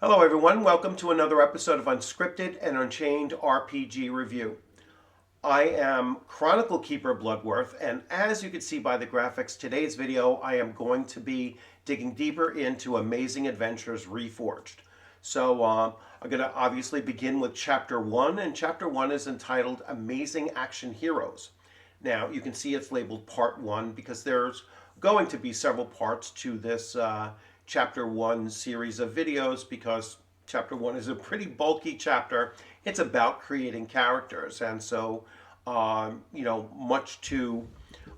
Hello everyone, welcome to another episode of Unscripted and Unchained RPG Review. I am Chronicle Keeper Bloodworth, and as you can see by the graphics, today's video I am going to be digging deeper into Amazing Adventures Reforged. I'm going to obviously begin with Chapter 1, and Chapter 1 is entitled Amazing Action Heroes. Now, you can see it's labeled Part 1 because there's going to be several parts to this Chapter 1 series of videos because Chapter 1 is a pretty bulky chapter. It's about creating characters, and so, much to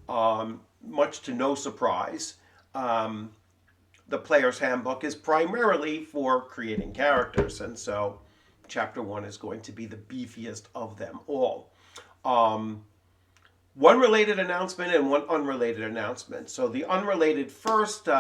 no surprise, the player's handbook is primarily for creating characters, and so Chapter 1 is going to be the beefiest of them all. One related announcement and one unrelated announcement. So the unrelated first,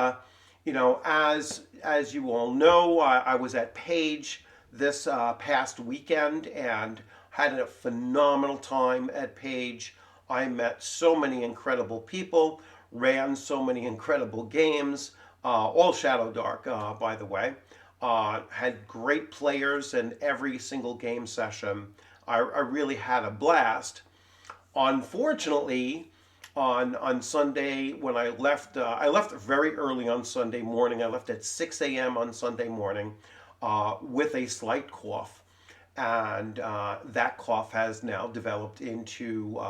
as you all know, I was at Page this past weekend and had a phenomenal time at Page. I met so many incredible people, ran so many incredible games, all Shadow Dark, by the way. Had great players in every single game session. I really had a blast. Unfortunately, on Sunday when I left very early on Sunday morning. I left at 6 a.m. on Sunday morning with a slight cough, and that cough has now developed into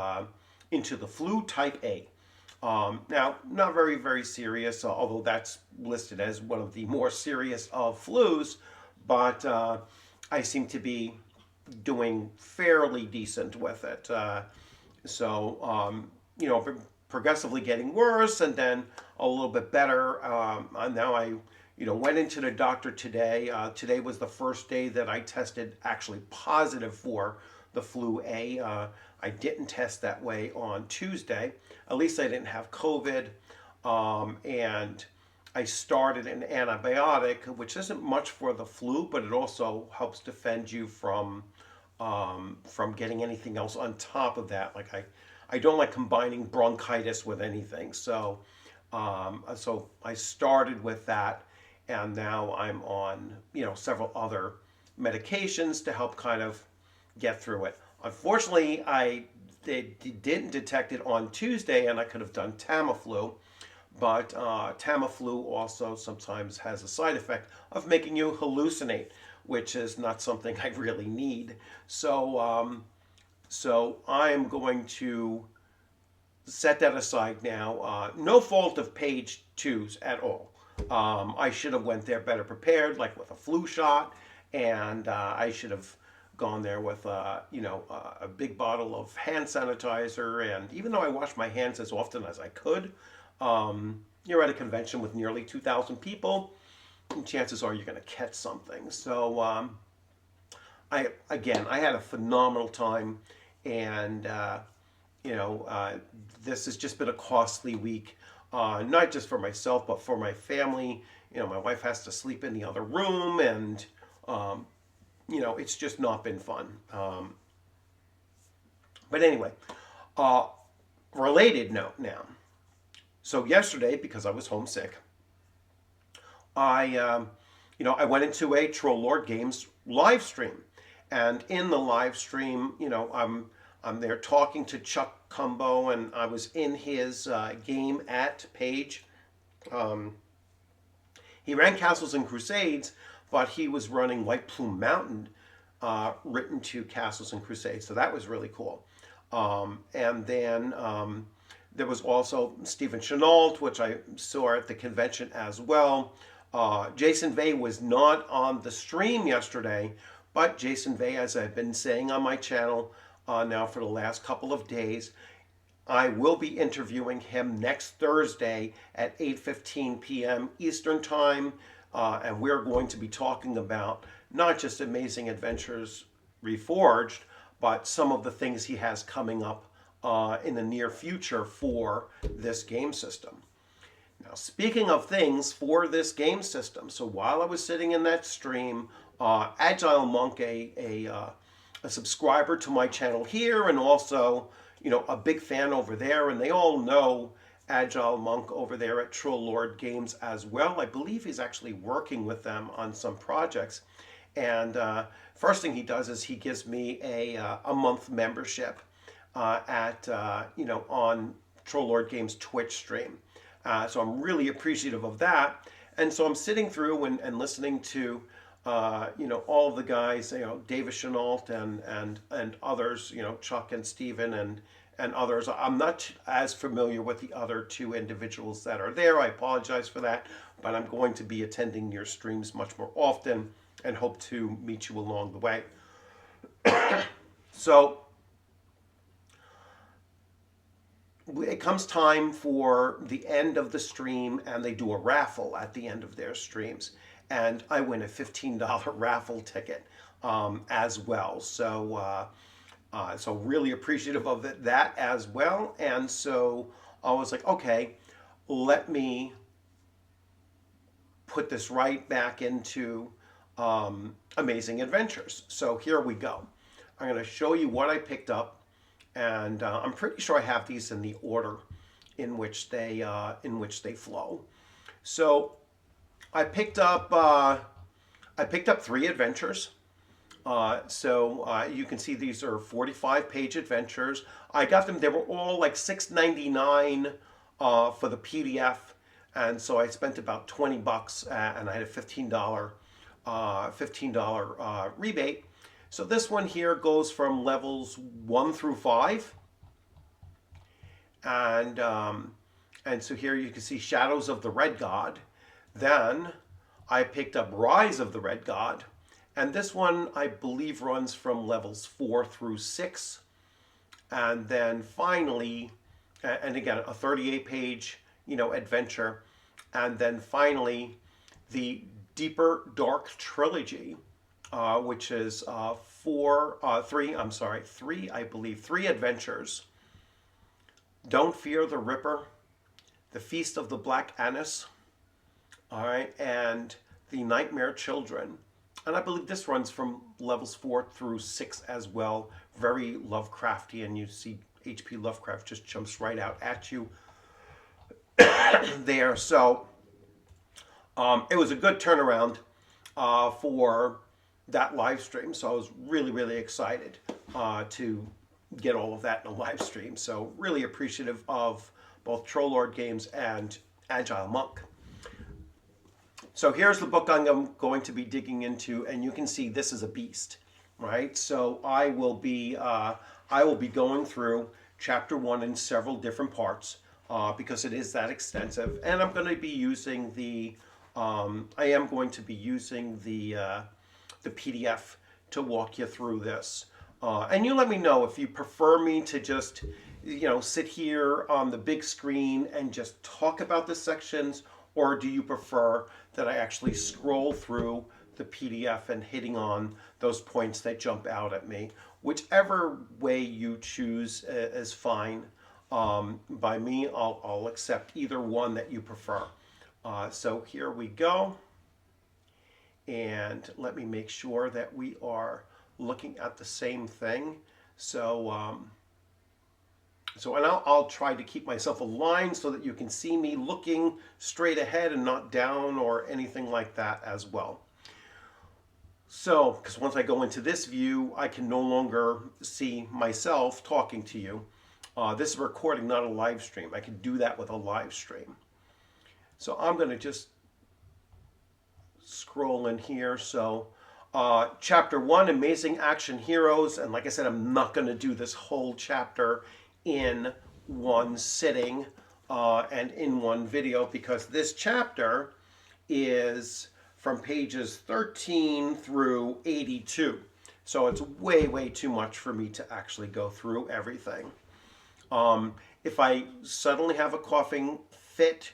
the flu type A. Now, not very, very serious, although that's listed as one of the more serious of flus, but I seem to be doing fairly decent with it. Progressively getting worse and then a little bit better. Now I, went into the doctor today. Today was the first day that I tested actually positive for the flu A. I didn't test that way on Tuesday. At least I didn't have COVID. And I started an antibiotic, which isn't much for the flu, but it also helps defend you from getting anything else on top of that. Like I don't like combining bronchitis with anything. So I started with that, and now I'm on several other medications to help kind of get through it. Unfortunately, they didn't detect it on Tuesday, and I could have done Tamiflu. But Tamiflu also sometimes has a side effect of making you hallucinate, which is not something I really need. So I'm going to set that aside now. No fault of Page 2's at all. I should have went there better prepared, like with a flu shot, and I should have gone there with a big bottle of hand sanitizer. And even though I wash my hands as often as I could, you're at a convention with nearly 2,000 people, and chances are you're going to catch something. So I had a phenomenal time, and this has just been a costly week, not just for myself but for my family. My wife has to sleep in the other room, and it's just not been fun. But anyway, related note now. So yesterday, because I was homesick, I went into a Troll Lord Games live stream, and in the live stream, I'm there talking to Chuck Cumbo, and I was in his game at Page. He ran Castles and Crusades, but he was running White Plume Mountain, written to Castles and Crusades, so that was really cool. And then there was also Stephen Chenault, which I saw at the convention as well. Jason Vey was not on the stream yesterday, but Jason Vey, as I've been saying on my channel now for the last couple of days, I will be interviewing him next Thursday at 8:15 p.m. Eastern Time, and we're going to be talking about not just Amazing Adventures Reforged, but some of the things he has coming up in the near future for this game system. Now, speaking of things for this game system, so while I was sitting in that stream, Agile Monk, a subscriber to my channel here, and also a big fan over there, and they all know Agile Monk over there at Troll Lord Games as well. I believe he's actually working with them on some projects. And first thing he does is he gives me a month membership at on Troll Lord Games Twitch stream. So I'm really appreciative of that. And so I'm sitting through and listening to all of the guys, David Chenault and others, Chuck and Steven and others. I'm not as familiar with the other two individuals that are there. I apologize for that, but I'm going to be attending your streams much more often and hope to meet you along the way. So it comes time for the end of the stream, and they do a raffle at the end of their streams. And I win a $15 raffle ticket as well. So really appreciative of that as well. And so I was like, okay, let me put this right back into Amazing Adventures. So here we go. I'm going to show you what I picked up, and I'm pretty sure I have these in the order in which they flow. So I picked up 3 adventures. You can see these are 45-page adventures. I got them; they were all like $6.99 for the PDF, and so I spent about $20, and I had a $15 rebate. So this one here goes from levels 1 through 5, and so here you can see Shadows of the Red God. Then I picked up Rise of the Red God, and this one I believe runs from levels 4 through 6, and then finally, and again a 38-page adventure, and then finally the Deeper Dark Trilogy, which is 3 adventures. Don't Fear the Ripper, The Feast of the Black Anise, all right, and The Nightmare Children. And I believe this runs from levels 4 through 6 as well. Very Lovecraftian. You see H.P. Lovecraft just jumps right out at you there. So it was a good turnaround for that live stream. So I was really, really excited to get all of that in a live stream. So really appreciative of both Troll Lord Games and Agile Monk. So here's the book I'm going to be digging into, and you can see this is a beast, right? So I will be going through chapter 1 in several different parts because it is that extensive, and I'm going to be using the PDF to walk you through this. And you let me know if you prefer me to just sit here on the big screen and just talk about the sections, or do you prefer that I actually scroll through the PDF and hitting on those points that jump out at me? Whichever way you choose is fine. By me, I'll accept either one that you prefer. So here we go. And let me make sure that we are looking at the same thing. And I'll try to keep myself aligned so that you can see me looking straight ahead and not down or anything like that as well. So, because once I go into this view, I can no longer see myself talking to you. This is a recording, not a live stream. I can do that with a live stream. So I'm going to just scroll in here. So chapter 1, Amazing Action Heroes. And like I said, I'm not going to do this whole chapter in one sitting and in one video, because this chapter is from pages 13 through 82. So it's way too much for me to actually go through everything. If I suddenly have a coughing fit,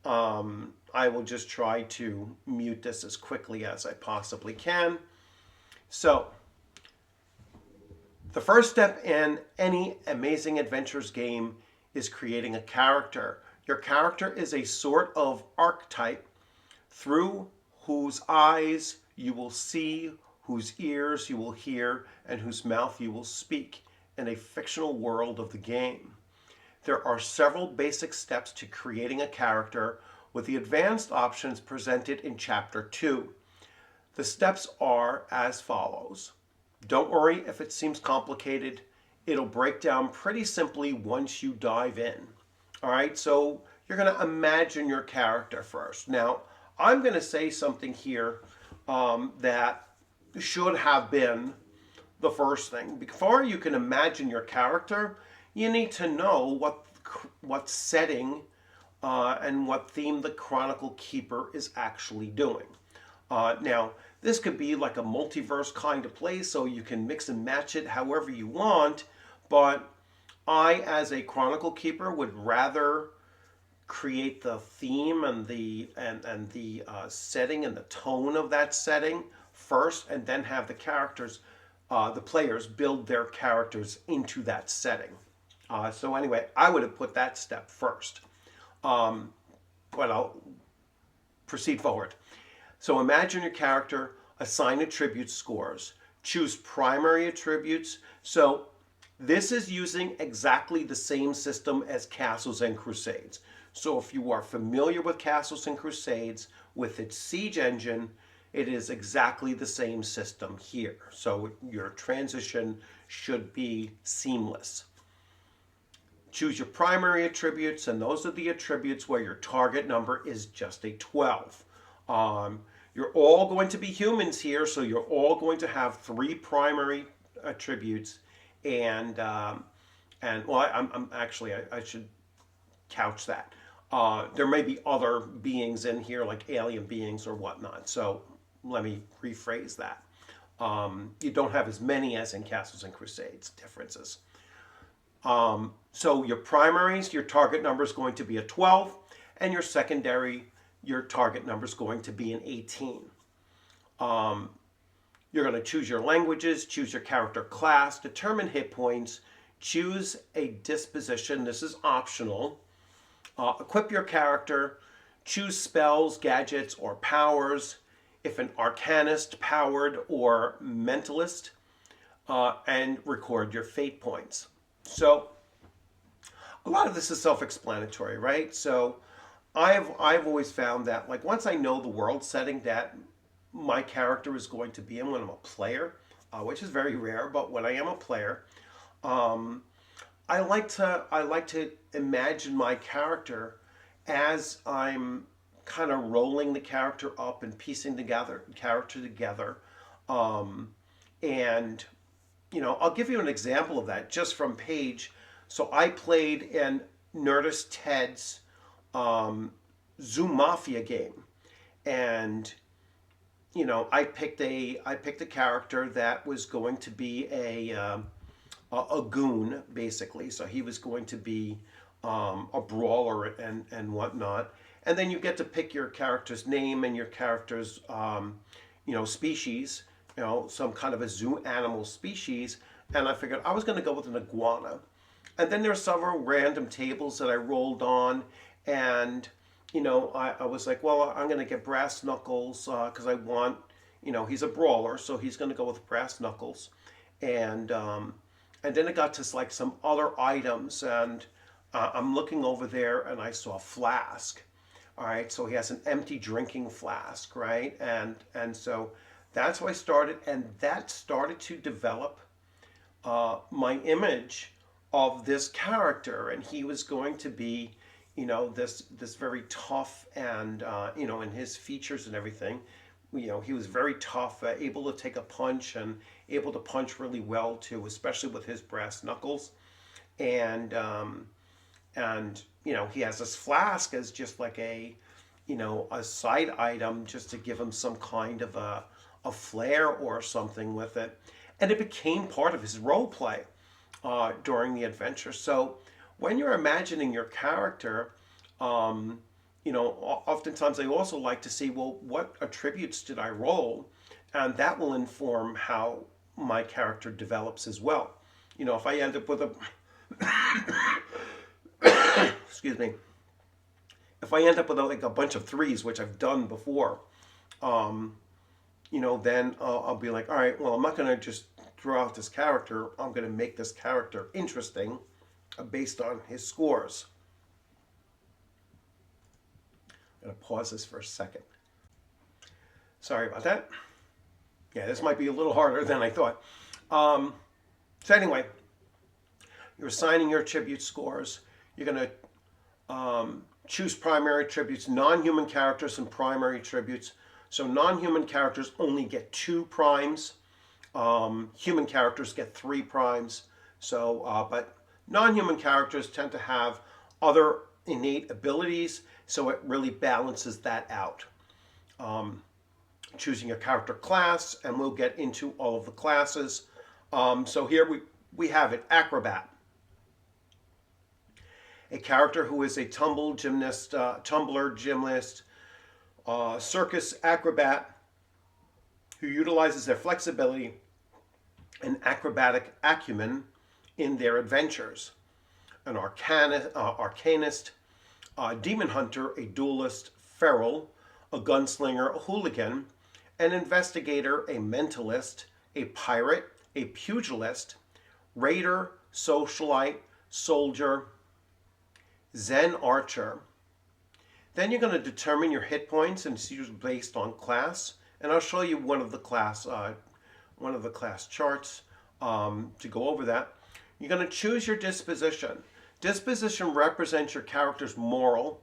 I will just try to mute this as quickly as I possibly can. So the first step in any Amazing Adventures game is creating a character. Your character is a sort of archetype through whose eyes you will see, whose ears you will hear, and whose mouth you will speak in a fictional world of the game. There are several basic steps to creating a character, with the advanced options presented in Chapter 2. The steps are as follows. Don't worry if it seems complicated. It'll break down pretty simply once you dive in. All right, so you're going to imagine your character first. Now, I'm going to say something here that should have been the first thing. Before you can imagine your character, you need to know what setting and what theme the Chronicle Keeper is actually doing. Now, this could be like a multiverse kind of place, so you can mix and match it however you want, but I, as a Chronicle Keeper, would rather create the theme and the setting and the tone of that setting first, and then have the characters, the players, build their characters into that setting. So anyway, I would have put that step first. But I'll proceed forward. So imagine your character, assign attribute scores, choose primary attributes. So this is using exactly the same system as Castles and Crusades. So if you are familiar with Castles and Crusades, with its siege engine, it is exactly the same system here. So your transition should be seamless. Choose your primary attributes, and those are the attributes where your target number is just a 12. You're all going to be humans here, so you're all going to have 3 primary attributes, and well, I'm actually, I should couch that. There may be other beings in here, like alien beings or whatnot. So let me rephrase that. You don't have as many as in Castles and Crusades differences. So your primaries, your target number is going to be a 12, and your secondary, your target number is going to be an 18. You're going to choose your languages, choose your character class, determine hit points, choose a disposition. This is optional. Equip your character, choose spells, gadgets, or powers, if an arcanist, powered, or mentalist, and record your fate points. So a lot of this is self-explanatory, right? So I've always found that, like, once I know the world setting that my character is going to be in when I'm a player, which is very rare, but when I am a player, I like to imagine my character as I'm kind of rolling the character up and piecing together character together. And I'll give you an example of that just from page. So I played in Nerdist Ted's Zoo Mafia game, and I picked a character that was going to be a goon, basically. So he was going to be a brawler and whatnot. And then you get to pick your character's name and your character's species, some kind of a zoo animal species. And I figured I was going to go with an iguana. And then there are several random tables that I rolled on, and I was like, well, I'm going to get Brass Knuckles because I want, he's a brawler, so he's going to go with Brass Knuckles. And then it got to like some other items, and I'm looking over there, and I saw Flask. All right, so he has an empty drinking flask, right? And so that's how I started, and that started to develop my image of this character, and he was going to be, this very tough, and in his features and everything, he was very tough, able to take a punch, and able to punch really well too, especially with his brass knuckles, and he has this flask as just like a side item, just to give him some kind of a flair or something with it, and it became part of his role play during the adventure. So when you're imagining your character, oftentimes I also like to see, well, what attributes did I roll? And that will inform how my character develops as well. If I end up with a excuse me, if I end up with like a bunch of 3s, which I've done before, then I'll be like, all right, well, I'm not going to just throw out this character. I'm going to make this character interesting, based on his scores. I'm going to pause this for a second. Sorry about that. Yeah, this might be a little harder than I thought. So anyway, you're assigning your attribute scores. You're going to choose primary attributes, non-human characters, and primary attributes. So non-human characters only get 2 primes. Human characters get 3 primes. So, but non-human characters tend to have other innate abilities, so it really balances that out. Choosing a character class, and we'll get into all of the classes. So here we have it, acrobat. A character who is a tumbler, gymnast, circus acrobat, who utilizes their flexibility and acrobatic acumen in their adventures. An arcanist, demon hunter, a duelist, feral, a gunslinger, a hooligan, an investigator, a mentalist, a pirate, a pugilist, raider, socialite, soldier, Zen archer. Then you're going to determine your hit points, and it's usually based on class. And I'll show you one of the class charts to go over that. You're going to choose your disposition. Disposition represents your character's moral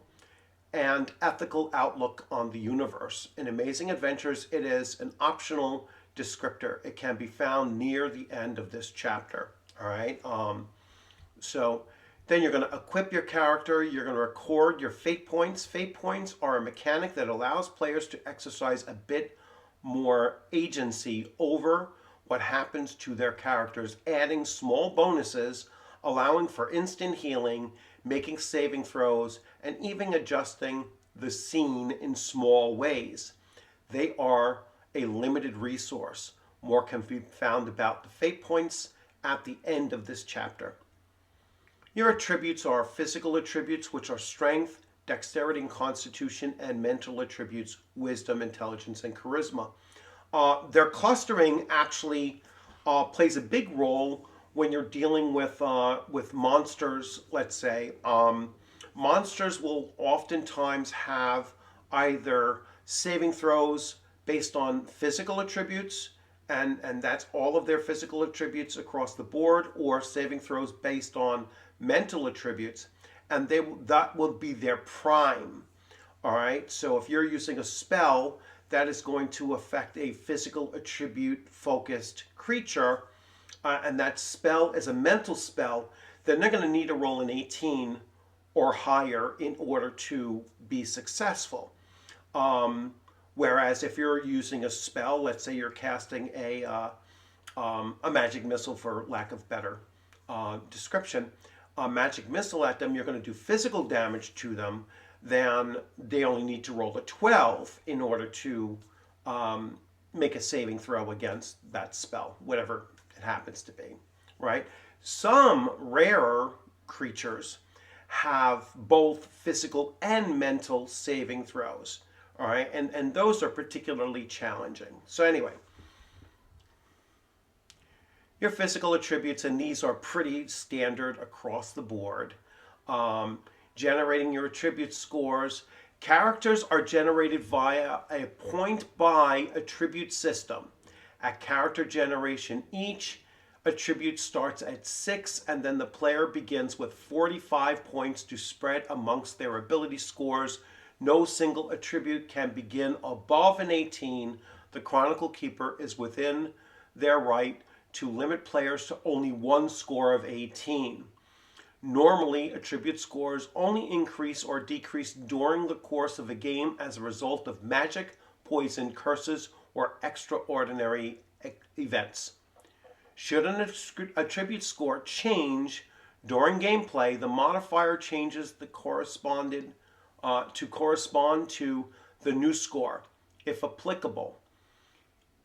and ethical outlook on the universe. In Amazing Adventures, it is an optional descriptor. It can be found near the end of this chapter. All right. So then you're going to equip your character. You're going to record your fate points. Fate points are a mechanic that allows players to exercise a bit more agency over what happens to their characters, adding small bonuses, allowing for instant healing, making saving throws, and even adjusting the scene in small ways. They are a limited resource. More can be found about the fate points at the end of this chapter. Your attributes are physical attributes, which are strength, dexterity and constitution, and mental attributes, wisdom, intelligence, and charisma. Their clustering actually plays a big role when you're dealing with monsters, let's say. Monsters will oftentimes have either saving throws based on physical attributes, and that's all of their physical attributes across the board, or saving throws based on mental attributes, and that will be their prime. All right, so if you're using a spell, that is going to affect a physical attribute focused creature, and that spell is a mental spell, then they're going to need to roll an 18 or higher in order to be successful. Whereas if you're using a spell, let's say you're casting a magic missile, for lack of better description, a magic missile at them, you're going to do physical damage to them, then they only need to roll a 12 in order to make a saving throw against that spell, whatever it happens to be, right? Some rarer creatures have both physical and mental saving throws, all right? And those are particularly challenging. So anyway, your physical attributes, and these are pretty standard across the board. Generating your attribute scores. Characters are generated via a point-by attribute system. At character generation, each attribute starts at 6, and then the player begins with 45 points to spread amongst their ability scores. No single attribute can begin above an 18. The Chronicle Keeper is within their right to limit players to only one score of 18. Normally, attribute scores only increase or decrease during the course of a game as a result of magic, poison, curses, or extraordinary events. Should an attribute score change during gameplay, the modifier changes to correspond to the new score, if applicable.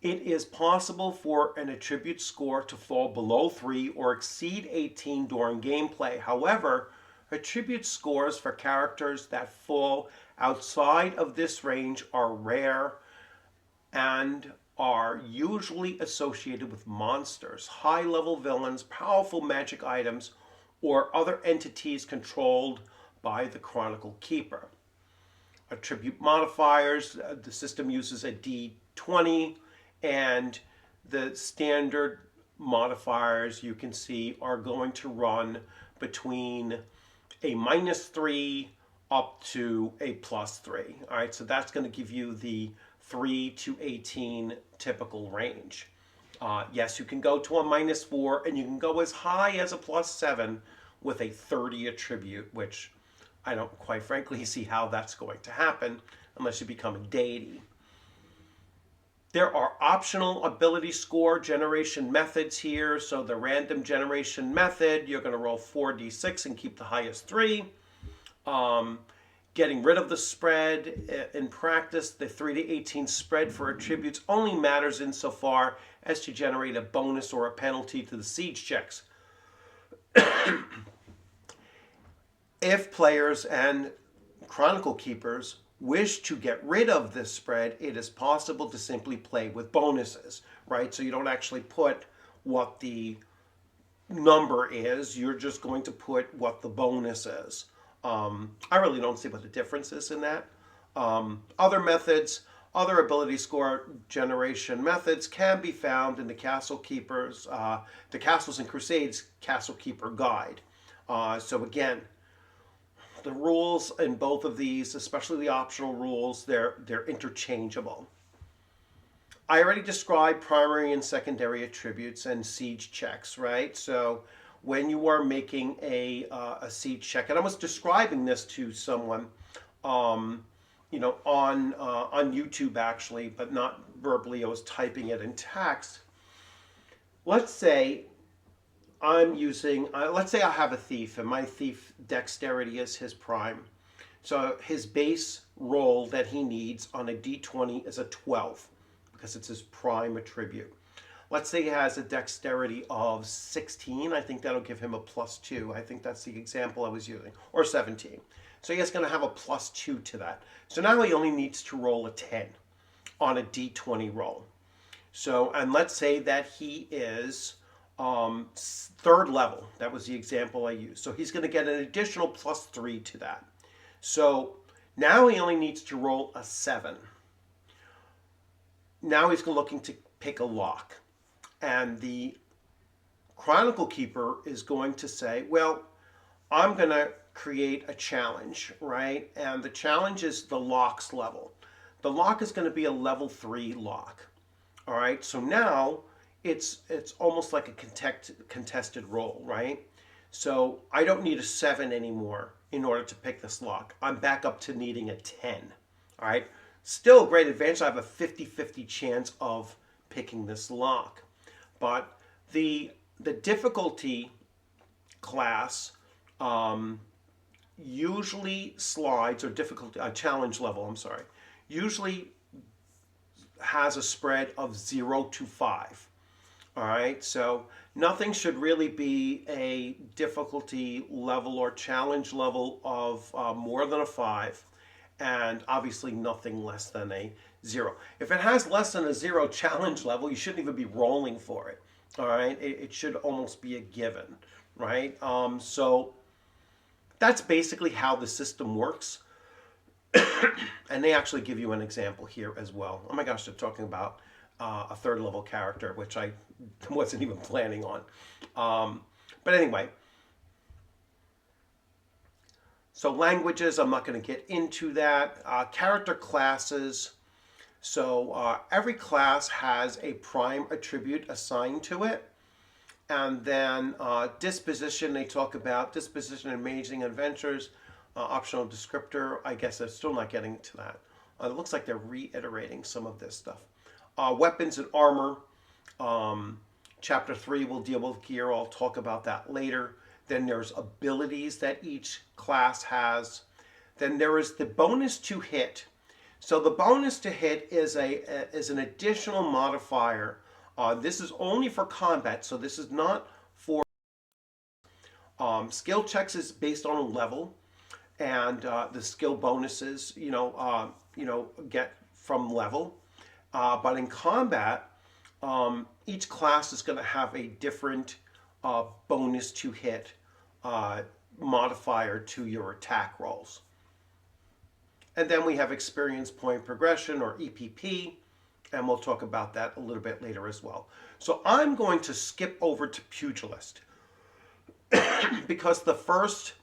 It is possible for an attribute score to fall below 3 or exceed 18 during gameplay. However, attribute scores for characters that fall outside of this range are rare and are usually associated with monsters, high-level villains, powerful magic items, or other entities controlled by the Chronicle Keeper. Attribute modifiers, the system uses a D20, and the standard modifiers you can see are going to run between a -3 up to a +3. All right, so that's going to give you the 3 to 18 typical range. Yes, you can go to a -4, and you can go as high as a +7 with a 30 attribute, which I don't quite frankly see how that's going to happen unless you become a deity. There are optional ability score generation methods here. So the random generation method, you're going to roll 4d6 and keep the highest 3. Getting rid of the spread in practice, the 3 to 18 spread for attributes only matters insofar as to generate a bonus or a penalty to the siege checks. If players and Chronicle Keepers wish to get rid of this spread, it is possible to simply play with bonuses, right? So you don't actually put what the number is, you're just going to put what the bonus is. I really don't see what the difference is in that. Other methods, other ability score generation methods can be found in the Castle Keepers, the Castles and Crusades Castle Keeper Guide. So again, the rules in both of these, especially the optional rules, they're interchangeable. I already described primary and secondary attributes and siege checks, right? So when you are making a siege check, and I was describing this to someone, on YouTube actually, but not verbally. I was typing it in text. Let's say let's say I have a thief, and my thief dexterity is his prime. So his base roll that he needs on a d20 is a 12 because it's his prime attribute. Let's say he has a dexterity of 16. I think that'll give him a +2. I think that's the example I was using. Or 17. So he's going to have a +2 to that. So now he only needs to roll a 10 on a d20 roll. So, and let's say that he is 3rd level. That was the example I used. So he's going to get an additional +3 to that. So now he only needs to roll a 7. Now he's looking to pick a lock. And the Chronicle Keeper is going to say, well, I'm going to create a challenge, right? And the challenge is the lock's level. The lock is going to be a level 3 lock. All right, so now it's almost like a contested roll, right? So I don't need a 7 anymore in order to pick this lock. I'm back up to needing a 10. All right, still a great advantage. I have a 50-50 chance of picking this lock. But the difficulty class usually slides, or challenge level, I'm sorry, usually has a spread of 0 to 5. All right, so nothing should really be a difficulty level or challenge level of more than a 5, and obviously nothing less than a 0. If it has less than a 0 challenge level, you shouldn't even be rolling for it. All right, it should almost be a given, right? So that's basically how the system works. And they actually give you an example here as well. Oh my gosh, they're talking about a 3rd level character, which I wasn't even planning on. But anyway, so languages, I'm not going to get into that. Character classes. So every class has a prime attribute assigned to it. And then disposition, they talk about disposition, amazing adventures, optional descriptor. I guess they're still not getting to that. It looks like they're reiterating some of this stuff. Weapons and armor. Chapter 3 will deal with gear. I'll talk about that later. Then there's abilities that each class has. Then there is the bonus to hit. So the bonus to hit is an additional modifier. This is only for combat, so this is not for skill checks. Is based on a level, and the skill bonuses, get from level. But in combat, each class is going to have a different bonus to hit uh, modifier to your attack rolls. And then we have experience point progression, or EPP, and we'll talk about that a little bit later as well. So I'm going to skip over to Pugilist because the first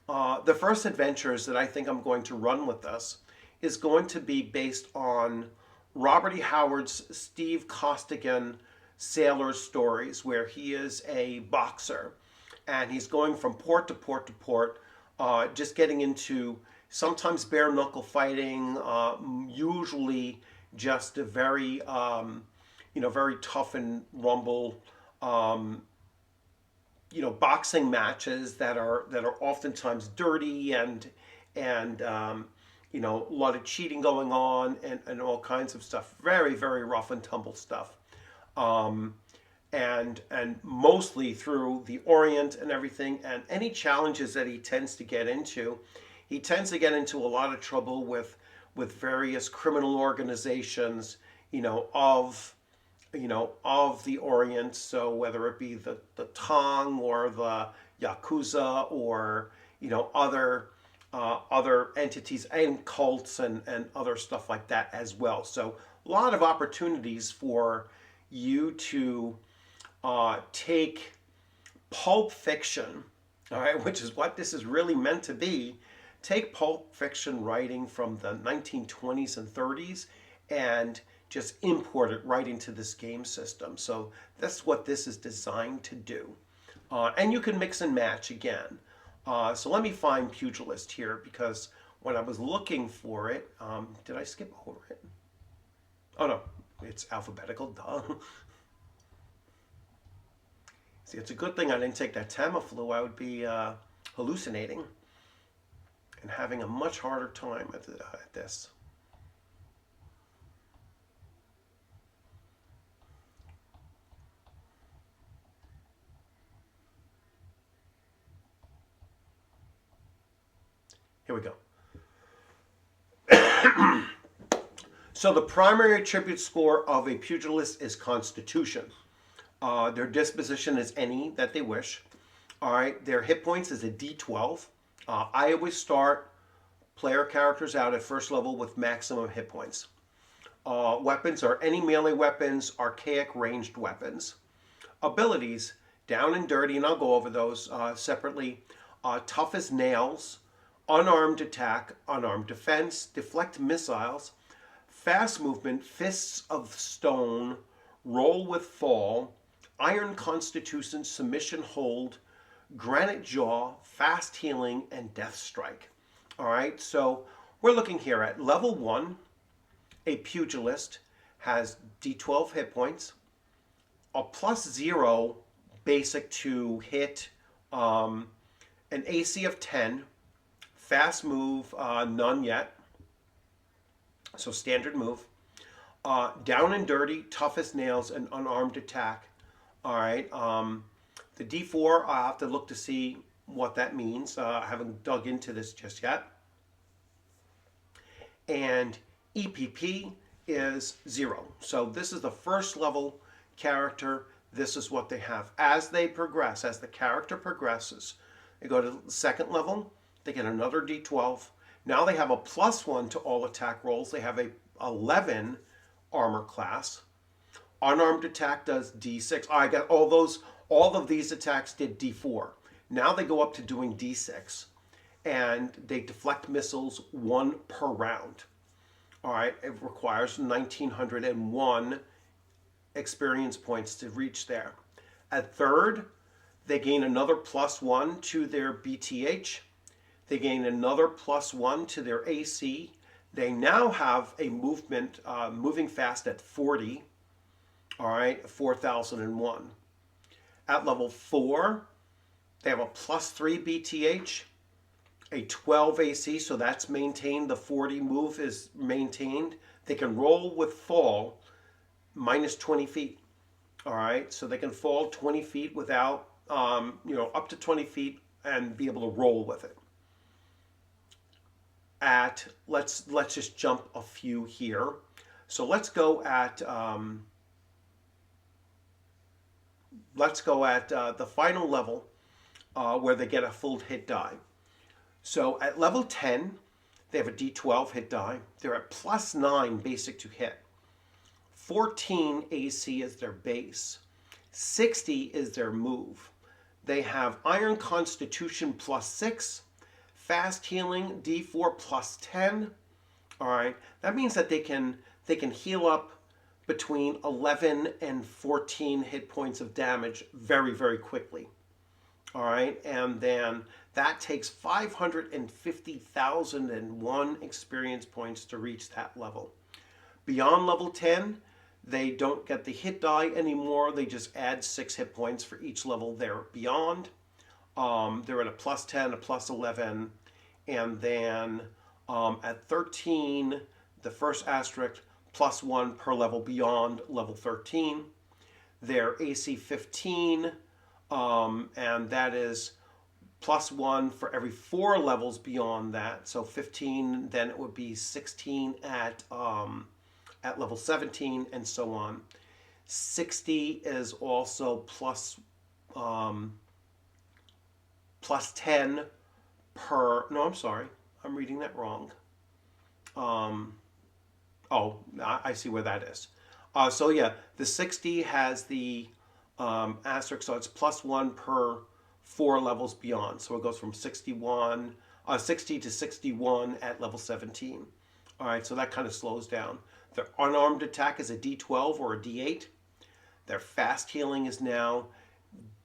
adventures that I think I'm going to run with us is going to be based on Robert E. Howard's Steve Costigan Sailor's Stories, where he is a boxer and he's going from port to port to port, just getting into sometimes bare knuckle fighting, usually just a very, very tough and rumble, boxing matches that are oftentimes dirty and a lot of cheating going on and all kinds of stuff. Very, very rough and tumble stuff. And mostly through the Orient and everything, and any challenges that he tends to get into, he tends to get into a lot of trouble with various criminal organizations, of the Orient. So whether it be the Tang or the Yakuza or other entities and cults and other stuff like that as well. So a lot of opportunities for you to take pulp fiction, all right, which is what this is really meant to be. Take pulp fiction writing from the 1920s and 30s and just import it right into this game system. So that's what this is designed to do. And you can mix and match again. So let me find Pugilist here, because when I was looking for it, did I skip over it? Oh no, it's alphabetical, duh. See, it's a good thing I didn't take that Tamiflu. I would be hallucinating and having a much harder time at this. Here we go. So the primary attribute score of a pugilist is Constitution. Their disposition is any that they wish. All right, their hit points is a D12. I always start player characters out at first level with maximum hit points. Weapons are any melee weapons, archaic ranged weapons. Abilities, down and dirty, and I'll go over those separately. Tough as nails, unarmed attack, unarmed defense, deflect missiles, fast movement, fists of stone, roll with fall, iron constitution, submission hold, granite jaw, fast healing, and death strike. All right, so we're looking here at level 1. A pugilist has D12 hit points, a +0 basic to hit, an AC of 10, fast move, none yet, so standard move. Down and dirty, tough as nails, and unarmed attack. All right, the D4, I'll have to look to see what that means. I haven't dug into this just yet. And EPP is 0. So this is the first level character. This is what they have. As they progress, as the character progresses, they go to the second level, they get another D12. Now they have a +1 to all attack rolls. They have a 11 armor class. Unarmed attack does D6. I got all of these attacks did D4. Now they go up to doing D6. And they deflect missiles 1 per round. All right, it requires 1,901 experience points to reach there. At third, they gain another +1 to their BTH. They gain another +1 to their AC. They now have a movement, moving fast at 40. All right, 4,001. At level 4, they have a +3 BTH, a 12 AC, so that's maintained. The 40 move is maintained. They can roll with fall minus 20 feet. All right, so they can fall 20 feet without, up to 20 feet and be able to roll with it. Let's just jump a few here. So let's go at the final level. where they get a full hit die. So at level 10, they have a D12 hit die. They're at +9 basic to hit. 14 AC is their base. 60 is their move. They have Iron Constitution +6, Fast Healing D4 +10. All right, that means that they can heal up between 11 and 14 hit points of damage very, very quickly. All right, and then that takes 550,001 experience points to reach that level. Beyond level 10, they don't get the hit die anymore. They just add 6 hit points for each level they're beyond. They're at a +10, a +11, and then at 13, the first asterisk, +1 per level beyond level 13. They're AC 15, and that is +1 for every 4 levels beyond that. So 15, then it would be 16 at level 17, and so on. 60 is also +10 per. No, I'm sorry, I'm reading that wrong. Oh, I see where that is. So yeah, the 60 has the asterisk, so it's +1 per 4 levels beyond. So it goes from 60 to 61 at level 17. All right, so that kind of slows down. Their unarmed attack is a D12 or a D8. Their fast healing is now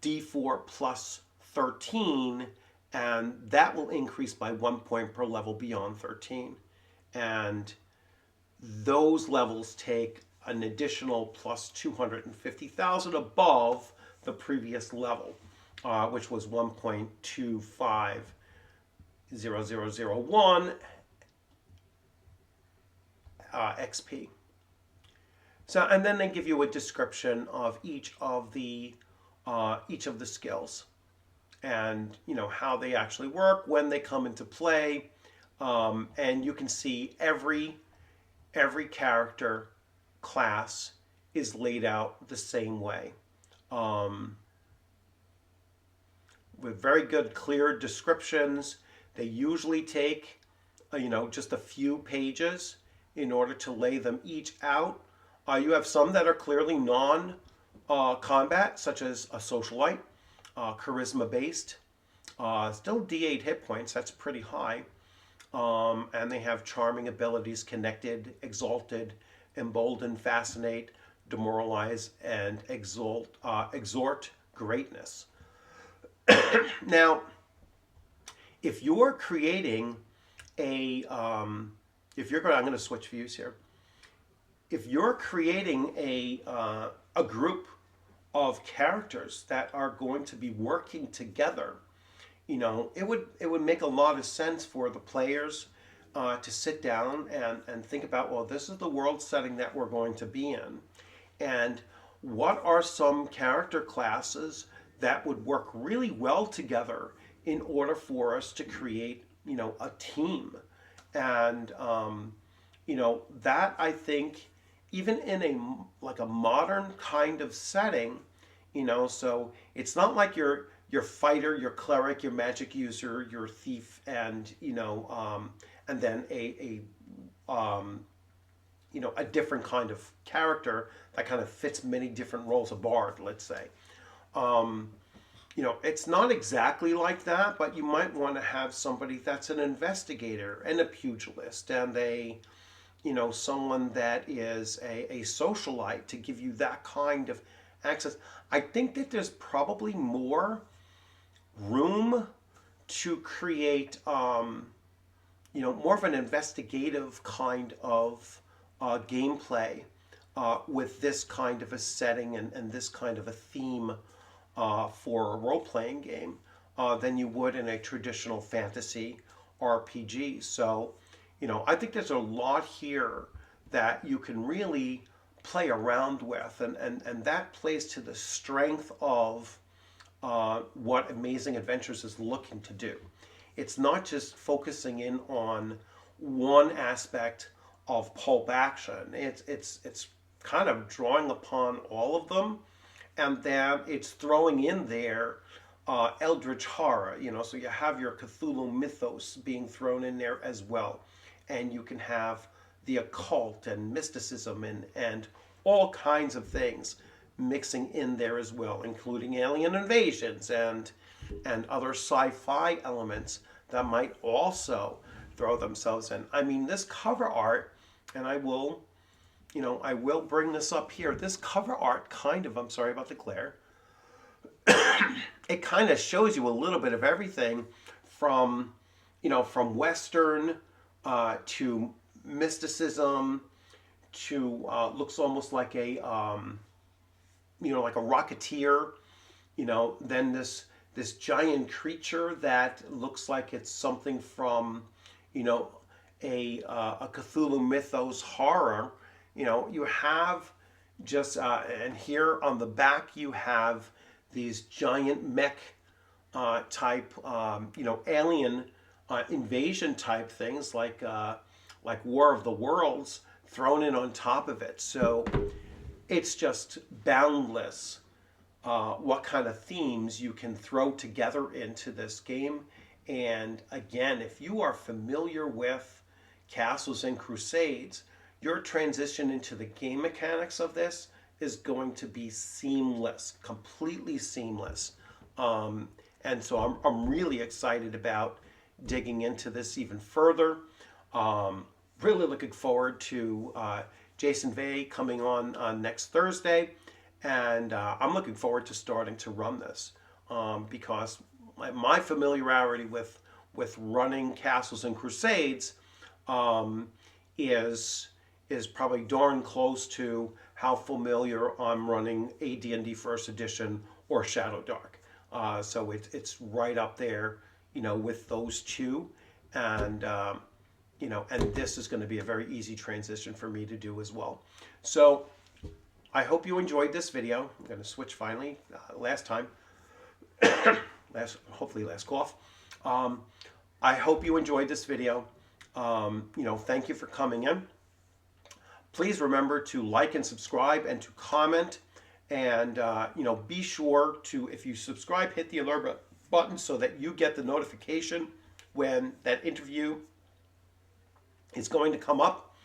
D4 +13, and that will increase by 1 point per level beyond 13. And those levels take an additional +250,000 above the previous level, which was 1.250001 XP. So, and then they give you a description of each of the skills, and how they actually work, when they come into play, and you can see every character class is laid out the same way, with very good, clear descriptions. They usually take, just a few pages in order to lay them each out. You have some that are clearly non-combat, such as a socialite, charisma-based, still D8 hit points. That's pretty high. And they have charming abilities: connected, exalted, embolden, fascinate, demoralize, and exhort greatness. Now, if you're creating I'm going to switch views here. If you're creating a group of characters that are going to be working together, it would make a lot of sense for the players to sit down and think about, well, this is the world setting that we're going to be in, and what are some character classes that would work really well together in order for us to create, a team. And that, I think, even in a modern kind of setting, so it's not like your fighter, your cleric, your magic user, your thief, and and then a different kind of character that kind of fits many different roles, a bard, let's say. It's not exactly like that, but you might want to have somebody that's an investigator and a pugilist and someone that is a socialite to give you that kind of access. I think that there's probably more room to create, more of an investigative kind of gameplay with this kind of a setting and this kind of a theme for a role-playing game than you would in a traditional fantasy RPG. So, I think there's a lot here that you can really play around with, and that plays to the strength of what Amazing Adventures is looking to do. It's not just focusing in on one aspect of pulp action. It's kind of drawing upon all of them, and then it's throwing in there eldritch horror, so you have your Cthulhu mythos being thrown in there as well. And you can have the occult and mysticism and all kinds of things mixing in there as well, including alien invasions and other sci-fi elements that might also throw themselves in. I mean, this cover art, and I will bring this up here. This cover art kind of, I'm sorry about the glare, it kind of shows you a little bit of everything from, from Western to mysticism to looks almost like a, like a Rocketeer, then this giant creature that looks like it's something from, a Cthulhu mythos horror. You have just, and here on the back you have these giant mech type, alien invasion type things like War of the Worlds thrown in on top of it. So it's just boundless what kind of themes you can throw together into this game. And again, if you are familiar with Castles and Crusades, your transition into the game mechanics of this is going to be seamless, completely seamless. And so I'm really excited about digging into this even further. Really looking forward to Jason Vey coming on next Thursday. And I'm looking forward to starting to run this because my familiarity with running Castles and Crusades is probably darn close to how familiar I'm running AD&D First Edition or Shadow Dark. So it's right up there, with those two, and and this is going to be a very easy transition for me to do as well. So I hope you enjoyed this video. I'm going to switch finally. Last time, hopefully last cough. I hope you enjoyed this video. Thank you for coming in. Please remember to like and subscribe and to comment, and be sure to, if you subscribe, hit the alert button so that you get the notification when that interview is going to come up.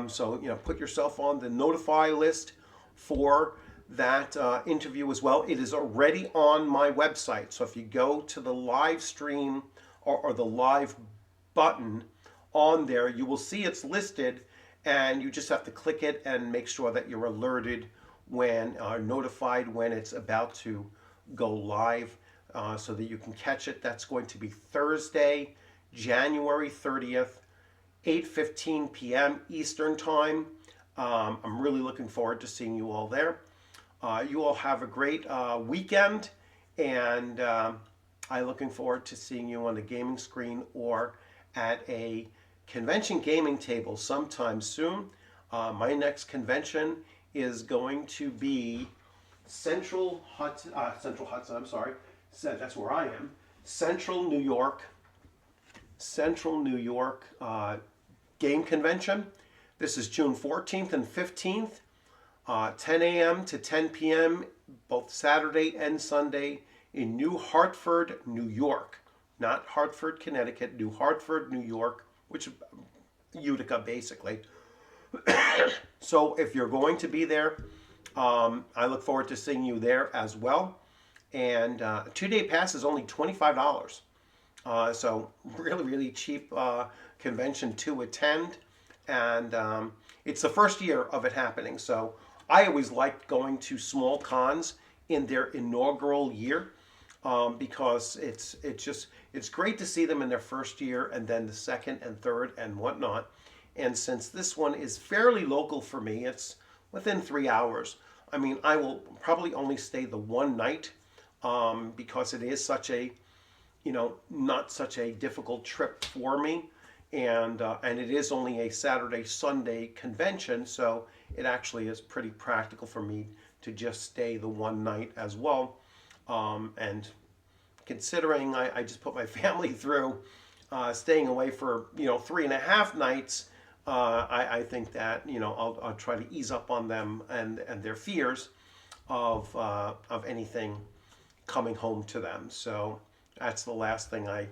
So put yourself on the notify list for that interview as well. It is already on my website, so if you go to the live stream or the live button on there, you will see it's listed, and you just have to click it and make sure that you're alerted when notified when it's about to go live, so that you can catch it. That's going to be Thursday, January 30th, 8:15 p.m. Eastern Time. I'm really looking forward to seeing you all there. You all have a great weekend, and I'm looking forward to seeing you on the gaming screen or at a convention gaming table sometime soon. My next convention is going to be Central Hudson, I'm sorry, that's where I am. Central New York Game Convention. This is June 14th and 15th, 10 a.m. to 10 p.m. both Saturday and Sunday in New Hartford, New York. Not Hartford, Connecticut, New Hartford, New York, which is Utica, basically. So if you're going to be there, I look forward to seeing you there as well. And a 2-day pass is only $25. So really, really cheap convention to attend. And it's the first year of it happening. So I always like going to small cons in their inaugural year, because it's great to see them in their first year and then the second and third and whatnot. And since this one is fairly local for me, it's within 3 hours. I mean, I will probably only stay the one night, because it is such a, not such a difficult trip for me. And it is only a Saturday, Sunday convention, so it actually is pretty practical for me to just stay the one night as well. And considering I just put my family through staying away for 3.5 nights, I think that I'll try to ease up on them and their fears of anything coming home to them. So that's the last thing I,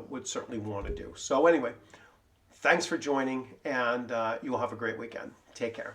would certainly want to do. So anyway, thanks for joining, and you will have a great weekend. Take care.